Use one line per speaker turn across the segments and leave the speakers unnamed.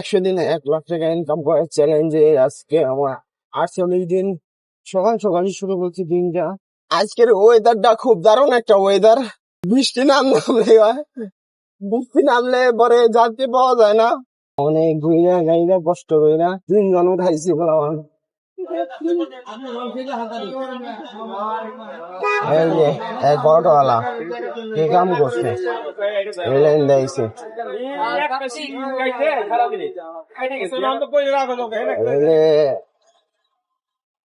100 দিনে 1 লাখ টাকা ইনকাম করার চ্যালেঞ্জে আজকে আমার 48 দিন সকাল সকাল শুরু করছি দিনটা। আজকের ওয়েদারটা খুব দারুণ একটা ওয়েদার। বৃষ্টি নামলে পরে যাত্রী পাওয়া যায় না, অনেক ঘুইনা গাইনা কষ্ট কইরা 3 জন উঠাইছি বললাম। এই যে এক অটোওয়ালা কি কাম করছে, রেলাইন দিয়েছে,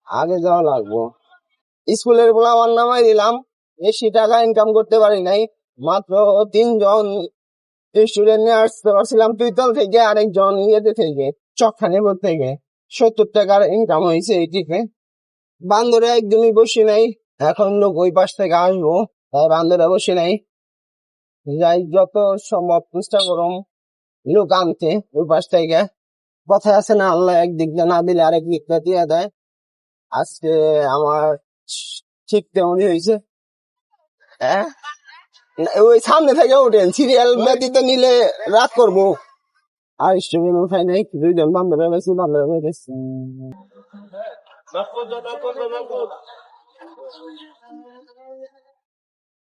আগে যাওয়া লাগবো। স্কুলের পোলাপান নামাই দিলাম, বেশি টাকা ইনকাম করতে পারি নাই, মাত্র 3 জন স্টুডেন্ট নিয়ে আসতে পারছিলাম তুইতল থেকে, আরেকজন ইয়েতে থেকে চকখানিপুর থেকে। 70 টাকার ইনকাম হয়েছে এই ট্রিপে। বান্দরে একদমই বসি নাই, এখন লোক ওই পাশ থেকে আসবো, তাই বান্দরে বসি নাই। যাই যত সম্ভব চেষ্টা করুম লোক আনতে ওই পাশ থেকে। কথায় আছে না, আল্লাহ একদিক দিয়ে না দিলে আরেক দিকটা দিয়ে দেয়। আজকে আমার ঠিক তেমনই হয়েছে। হ্যাঁ, ওই সামনে থেকে উঠেন, সিরিয়াল ব্যতীত নিলে রাত করবো। আর স্টুডেন্ট উঠাই নাই, 2 জন বান্ধবে বেশি বান্ধবে বেশি।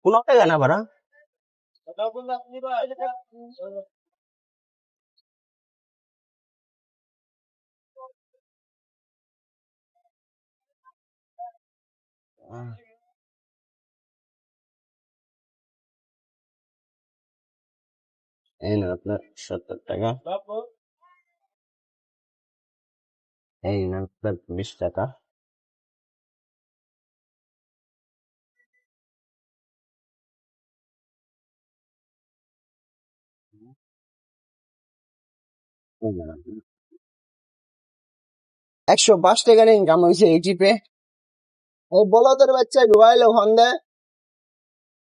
কোন টাকা না ভাড়া এই না আপনার 70 টাকা, এই না আপনার 20 টাকা। এই না, 105 টাকার ইনকাম হয়েছে এই ট্রিপে। ও বলদের বাচ্চা ডুবাইলে হন্দে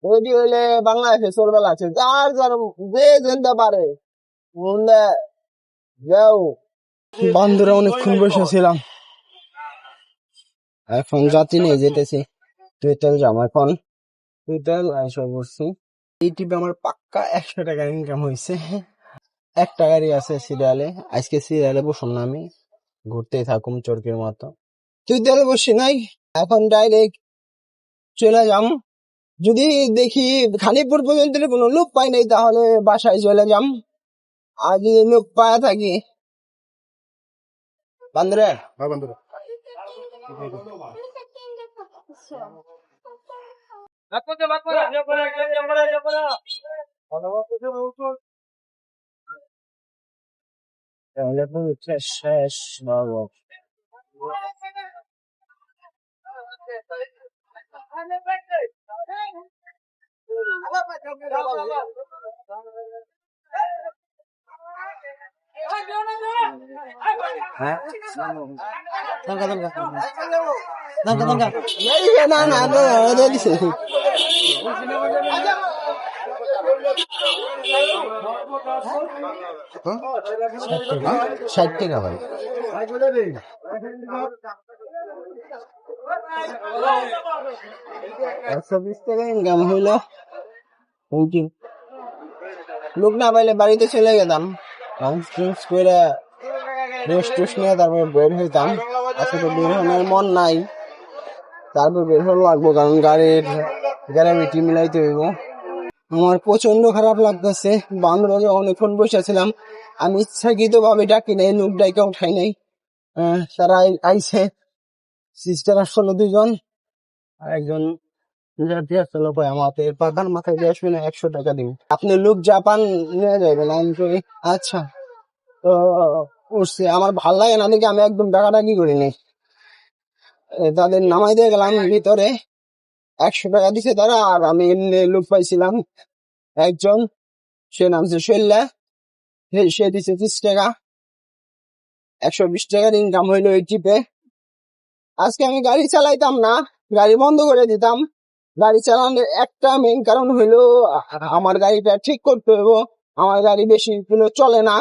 ওইটি হইলে বাংলাদেশে চলবেলা আছে, যার যার যে যেতে পারে হন্দে যাও। বান্দরে অনেকক্ষণ বসেছিলাম, এখন যাত্রী নিয়ে যেতেছি। তুইতেল যাবো এখন, তুইতেল এসব করছি। এই ট্রিপে আমার পাক্কা 100 টাকার ইনকাম হয়েছে। একটা গাড়ি আছে সিরিয়ালে, আজকে সিরিয়ালে বসুন না, আমি ঘুরতেই থাকুম চরকির মতো। তুইতেল বসি নাই, এখন ডাইরেক্ট চলে যাম। যদি দেখি খানিপুর পর্যন্ত কোনো লোক পাই নাই, তাহলে বাসায় চলে যাম। আর যদি লোক পায়া থাকি বান্দরে শেষ বাবু। হ্যাঁ না না দিছে 60 টাকা ভাই। 120 টাকা ইনকাম হইলো। লোক না পাইলে বাড়িতে চলে গেতাম, করে রেস্ট নিয়ে তারপর বের হইতাম। আসলে বের হওয়ার মন নাই, তারপর বের হওয়া লাগবো, কারণ গাড়ির গ্যারান্টি মিলাইতে হইব। আমার প্রচন্ড খারাপ লাগতেছে, বান্ধবী অনেকক্ষণ বসেছিলাম, আমি ইচ্ছাকৃত ভাবে ডাকি নাই, লোক ডাইকে উঠাই নাই। তারা আইছে, সিস্টার আসলো 2 জন, আর একজন যাত্রী আসলো। আমাদের প্রধান মাথায় দিয়ে আসবে না, 100 টাকা দিন, আপনি লোক জাপান নিয়ে যাবেন। আমি আচ্ছা, তো উঠছে, আমার ভাল লাগে না দেখে আমি একদম ডাকাডাকি করিনি। তাদের নামাই দিয়ে গেলাম ভিতরে, 100 টাকা দিছে তারা। আর আমি এমনি লোক পাইছিলাম একজন, সে নামছে শৈল্যা, সে দিছে 30 টাকা। 120 টাকার ইনকাম হইলো এই ট্রিপে। আজকে আমি গাড়ি চালাইতাম না, গাড়ি বন্ধ করে দিতাম। গাড়ি চালানোর একটা মেইন কারণ হইলো আমার গাড়িটা ঠিক করতে হইব, আমার গাড়ি বেশি চলে না।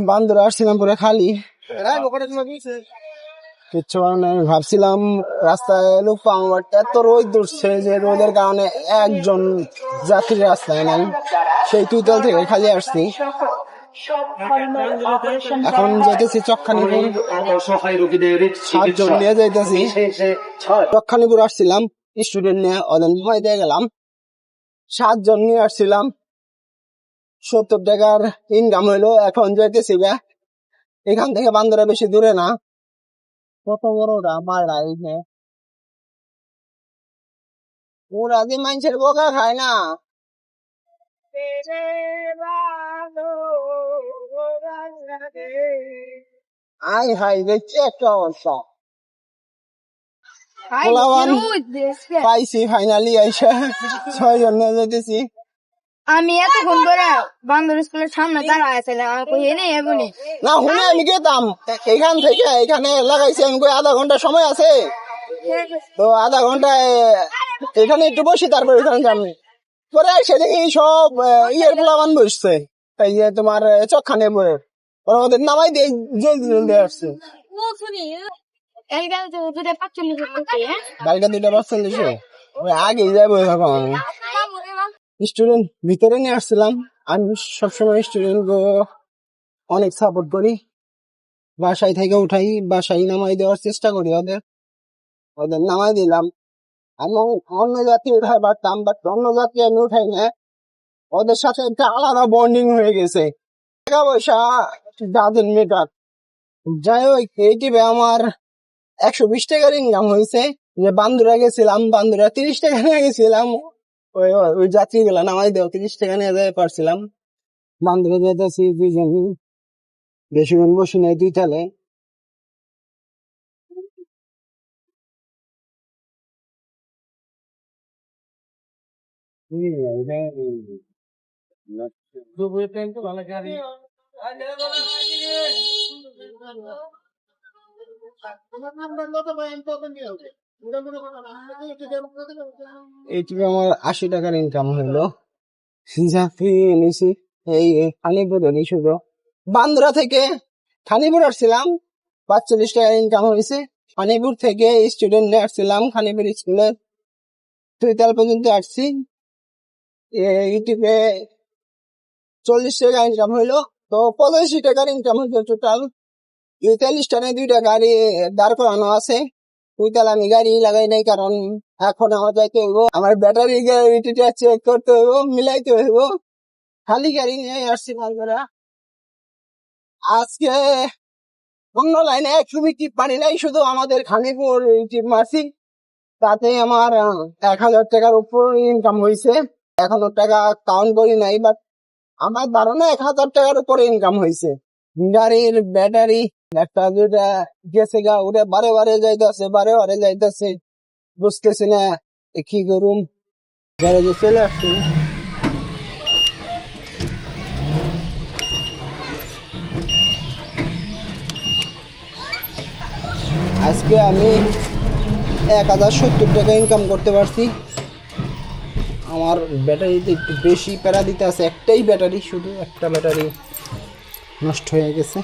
বান্দরে আসছিলাম পুরো খালি, কিচ্ছু নাই। ভাবছিলাম রাস্তায় লোক পাবো, বাট এত রোদ উঠছে যে রোদের কারণে একজন যাত্রী রাস্তায় নাই। সেই তুইতল থেকে খালি আসছি, এখন যাইতেছি চক্খানিপুর,
অসহায় রোগীদের
7 জন নিয়ে যাইতেছি। চক্খানিপুর আসছিলাম স্টুডেন্ট নিয়ে, ওদের নামাই দিয়ে গেলাম। 7 জন নিয়ে আসছিলাম, 70 টাকার ইনকাম হইলো। এখন যাইতেছি গা, এখান থেকে বান্দরা বেশি দূরে না। কত বড় মালটা এইখানে, ওরা যে মানুষের বোকা খায় না। আই হাই দেখছি একটা অবস্থা। পোলাওয়ান পাইছি ফাইনালি আইসা, 6 জন নিয়ে যাইতেছি।
আমি এতক্ষণ ধরে বান্দর স্কুলের সামনে দাঁড়ায় ছিলাম, আমি কই এনে এগুনি
না হুনে আমি গেতাম এখান থেকে এখানে লাগাইছি, আমি কই আধা ঘন্টা সময় আছে, তো আধা ঘন্টায় এখানে একটু বসি, তারপর এখানে যাবো। পরে এসে দেখি সব ইয়ের পোলাওয়ান বসছে, এই যে তোমার চক্ষানে বইয়ের, ওরা ওদের নামাই দিয়ে জলদি জলদি আসছে।
এই গাল তো দুটো 45 করতে
গাড়িটা 2:45 ওই আগে যাবো। এখন স্টুডেন্ট ভিতরে নিয়ে আসছিলাম। আমি সবসময় স্টুডেন্ট অনেক সাপোর্ট করি, বাসায় থেকে উঠাই, বাসায় নামাই দেওয়ার চেষ্টা করি, ওদের নামাই দিলাম। আমি অন্য জাতি উঠাই পারতাম, বাট অন্য জাতি আমি উঠাই না। ওদের সাথে একটা আলাদা বন্ডিং হয়ে গেছে, টাকা পয়সা ডাজেন্ট ম্যাটার। যাই হোক, এই টিপে আমার 120 টাকার ইনকাম হয়েছে। যে বান্দুরা গেছিলাম, বান্দুরা 30 টাকা নিয়ে গেছিলাম, ওই যাত্রী গুলা নামাই দেওয়া 30 টাকা নিয়ে যেতে পারছিলাম। বান্দুরা যেতেছি 2 জন, বেশিক্ষণ বসি নাই 2 তালে। এইটুকু আমার 80 টাকার ইনকাম হইলো। যাত্রী নিছি এই খানিপুরের শুধু। বান্দরা থেকে খানিপুর আসছিলাম, 45 টাকা ইনকাম হয়েছে। খানিপুর থেকে স্টুডেন্ট নিয়ে আসছিলাম, খানিপুর স্কুলে 2 তাল পর্যন্ত আসছি। ইউটিউবে 40 টাকা ইনকাম হইলো, তো 85 টাকার ইনকাম হইলো টোটাল। 43 টানে 2টা গাড়ি দাঁড় করানো আছে। 2 তাল আমি গাড়ি লাগাই নাই, কারণ এখন আমার যাইতে হইব, আমার ব্যাটারি গাড়িটা চেক করতে হইব, মিলাইতে হইব। খালি গাড়ি নিয়ে আসছি বান্দরা। আজকে অন্য লাইনে এক টিপ পানি নাই, শুধু আমাদের খানিপুর টিপ মারছি, তাতে আমার 1000 টাকার উপর ইনকাম হয়েছে। এখনো টাকা কাউন্ট করি নাই, বাট আমার ধারণা 1000 টাকার উপরে ইনকাম হয়েছে। গাড়ির ব্যাটারি একটা দুটা গেছে গা, ওটা বারে বারে যাইতেছে, বুঝতেছি না কি করুম। গ্যারেজে চলে আসছি। আজকে আমি 1070 টাকা ইনকাম করতে পারছি। আমার ব্যাটারিতে একটু বেশি প্যারা দিতে আছে, একটাই ব্যাটারি, শুধু একটা ব্যাটারি নষ্ট হয়ে গেছে।